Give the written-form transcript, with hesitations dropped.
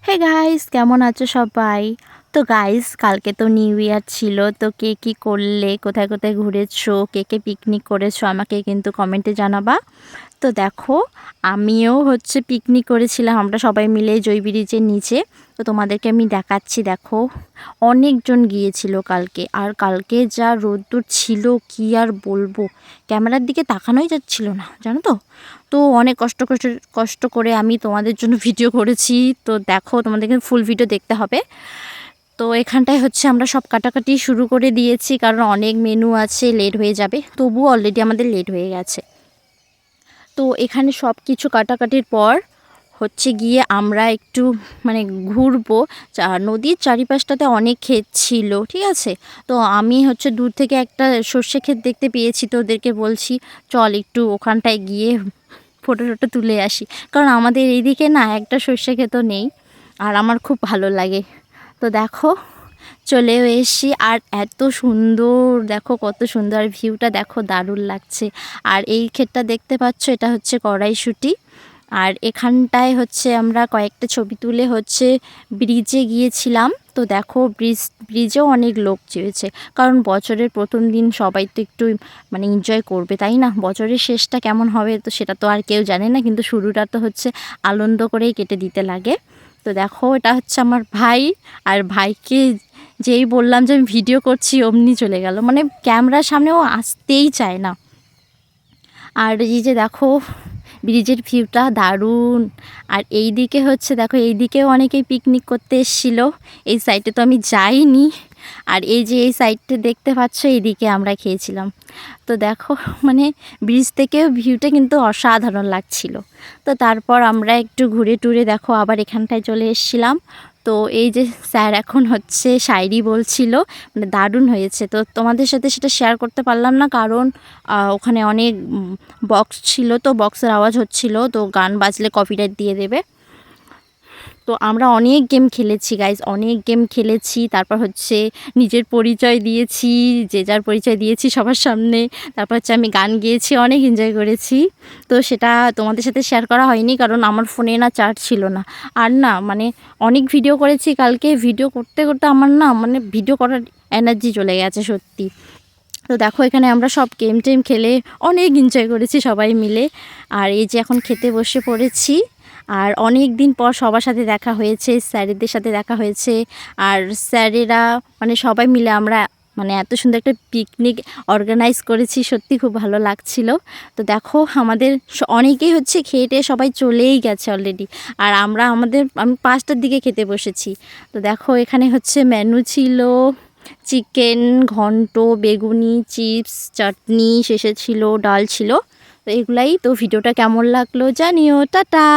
Hey guys, কেমন আছো সবাই? তো গাইস, কালকে তো নিউ ইয়ার ছিল। তো কে কি করলে, কোথায় কোথায় ঘুরেছো, কে কে পিকনিক করেছো আমাকে কিন্তু কমেন্টে জানাবা। তো দেখো, আমিও পিকনিক করেছিলাম, আমরা সবাই মিলে জয় ব্রিজের নিচে। তো তোমাদেরকে আমি দেখাচ্ছি, দেখো অনেকজন গিয়েছিল কালকে। আর কালকে যা রোদ্দুর ছিল কি আর বলবো, ক্যামেরার দিকে তাকানোই যাচ্ছিল না, জানো তো। তো অনেক কষ্ট করে আমি তোমাদের জন্য ভিডিও করেছি। তো দেখো, তোমাদেরকে ফুল ভিডিও দেখতে হবে। তো এখানটায় আমরা সব কাটাকাটি শুরু করে দিয়েছি, কারণ অনেক মেনু আছে, লেট হয়ে যাবে। তবুও অলরেডি আমাদের লেট হয়ে গেছে। তো এখানে সব কিছু কাটাকাটির পর গিয়ে আমরা একটু ঘুরবো। নদীর চারিপাশটাতে অনেক ক্ষেত ছিল, ঠিক আছে। তো আমি দূর থেকে একটা সর্ষে ক্ষেত দেখতে পেয়েছি, তো ওদেরকে বলছি চল একটু ওখানটায় গিয়ে ফটো টটো তুলে আসি, কারণ আমাদের এইদিকে না একটা সর্ষে ক্ষেতও নেই, আর আমার খুব ভালো লাগে। তো দেখো, চলেও এসছি। আর এত সুন্দর, দেখো কত সুন্দর ভিউটা, দেখো দারুণ লাগছে। আর এই ক্ষেতটা দেখতে পাচ্ছ, এটা কড়াইশুঁটি। আর এখানটায় আমরা কয়েকটা ছবি তুলে ব্রিজে গিয়েছিলাম। তো দেখো, ব্রিজেও অনেক লোক চেয়েছে, কারণ বছরের প্রথম দিন সবাই তো একটু এনজয় করবে, তাই না? বছরের শেষটা কেমন হবে তো সেটা তো আর কেউ জানে না, কিন্তু শুরুটা তো আনন্দ করেই কেটে দিতে লাগে। তো দেখো, এটা আমার ভাই। আর ভাইকে যেই বললাম যে আমি ভিডিও করছি, অমনি চলে গেল, ক্যামেরার সামনেও আসতেই চায় না। আর এই যে দেখো, ব্রিজের ভিউটা দারুণ। আর এই দিকে দেখো, এই দিকেও অনেকেই পিকনিক করতে এসেছিলো। এই সাইডে তো আমি যাইনি। আর এই যে এই সাইডটা দেখতে পাচ্ছ, এইদিকে আমরা খেয়েছিলাম। তো দেখো, ব্রিজ থেকেও ভিউটা কিন্তু অসাধারণ লাগছিল। তো তারপর আমরা একটু ঘুরে টুরে দেখো আবার এখানটায় চলে এসেছিলাম। তো এই যে স্যার এখন শায়রি বলছিল, দারুণ হয়েছে। তো তোমাদের সাথে সেটা শেয়ার করতে পারলাম না, কারণ ওখানে অনেক বক্স ছিল, তো বক্সের আওয়াজ হচ্ছিল, তো গান বাজলে কপিরাইট দিয়ে দেবে। তো আমরা অনেক গেম খেলেছি গাইজ, অনেক গেম খেলেছি। তারপর নিজের পরিচয় দিয়েছি, যে যার পরিচয় দিয়েছি সবার সামনে। তারপর আমি গান গেয়েছি, অনেক এনজয় করেছি। তো সেটা তোমাদের সাথে শেয়ার করা হয়নি, কারণ আমার ফোনে না চার্জ ছিল না। আর না অনেক ভিডিও করেছি কালকে, ভিডিও করতে করতে আমার না ভিডিও করার এনার্জি চলে গেছে সত্যি। তো দেখো, এখানে আমরা সব গেম টেম খেলে অনেক এনজয় করেছি সবাই মিলে। আর এই যে এখন খেতে বসে পড়েছি। আর অনেক দিন পর সবার সাথে দেখা হয়েছে, স্যারেদের সাথে দেখা হয়েছে। আর স্যারেরা সবাই মিলে আমরা এত সুন্দর একটা পিকনিক অর্গানাইজ করেছি, সত্যি খুব ভালো লাগছিল। তো দেখো, আমাদের অনেকেই খেয়ে টেয়ে সবাই চলেই গেছে অলরেডি। আর আমি 5টার দিকে খেতে বসেছি। তো দেখো, এখানে মেনু ছিল চিকেন ঘন্ট, বেগুনি, চিপস, চাটনি, শেষে ছিল ডাল ছিল। তো এগুলাই। তো ভিডিওটা কেমন লাগলো জানিও। টাটা।